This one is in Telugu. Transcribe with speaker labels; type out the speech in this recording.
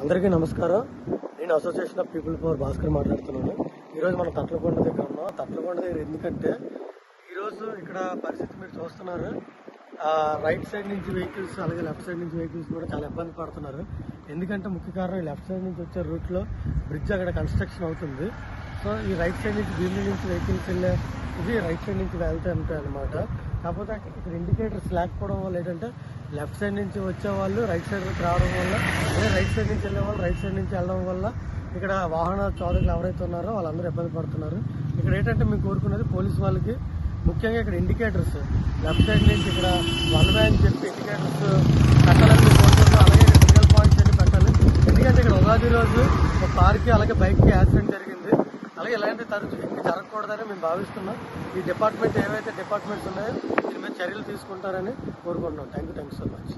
Speaker 1: అందరికీ నమస్కారం. నేను association of people power Bhaskar మాట్లాడుతున్నాను. ఈరోజు మనం తట్లకొండ దగ్గర ఉన్నాం. తట్లకొండ దగ్గర ఎందుకంటే ఈరోజు ఇక్కడ పరిస్థితి మీరు చూస్తున్నారు. రైట్ సైడ్ నుంచి వెహికల్స్ అలాగే లెఫ్ట్ సైడ్ నుంచి వెహికల్స్ కూడా చాలా ఇబ్బంది పడుతున్నారు. ఎందుకంటే ముఖ్య కారణం ఈ లెఫ్ట్ సైడ్ నుంచి వచ్చే రూట్లో బ్రిడ్జ్ అక్కడ కన్స్ట్రక్షన్ అవుతుంది. సో ఈ రైట్ సైడ్ నుంచి భీమిలి నుంచి వెహికల్స్ వెళ్ళే ఇది రైట్ సైడ్ నుంచి వెళ్తూ ఉంటాయి అనమాట. కాకపోతే ఇక్కడ ఇండికేటర్స్ లేకపోవడం వల్ల ఏంటంటే లెఫ్ట్ సైడ్ నుంచి వచ్చే వాళ్ళు రైట్ సైడ్ రావడం వల్ల, అదే రైట్ సైడ్ నుంచి వెళ్ళే వాళ్ళు రైట్ సైడ్ నుంచి వెళ్ళడం వల్ల ఇక్కడ వాహన చోదకులు ఎవరైతే ఉన్నారో వాళ్ళందరూ ఇబ్బంది పడుతున్నారు. ఇక్కడ ఏంటంటే మేము కోరుకునేది పోలీసు వాళ్ళకి ముఖ్యంగా ఇక్కడ ఇండికేటర్స్ లెఫ్ట్ సైడ్ నుంచి ఇక్కడ వన్ వే అని చెప్పి ఇండికేటర్స్ పెట్టాలని మేము కోరుకుంటున్నాం. అలాగే సిగ్నల్ పాయింట్స్ అన్ని పెట్టాలి. ఎందుకంటే ఇక్కడ ఉగాది రోజు ఒక కార్కి అలాగే బైక్కి యాక్సిడెంట్ జరిగింది. అలాగే ఇలాంటి తరచు ఇంకా జరగకూడదని మేము భావిస్తున్నాం. ఈ డిపార్ట్మెంట్ ఏవైతే డిపార్ట్మెంట్స్ ఉన్నాయో దీని మీద చర్యలు తీసుకుంటారని కోరుకుంటున్నాం. Thank you so much.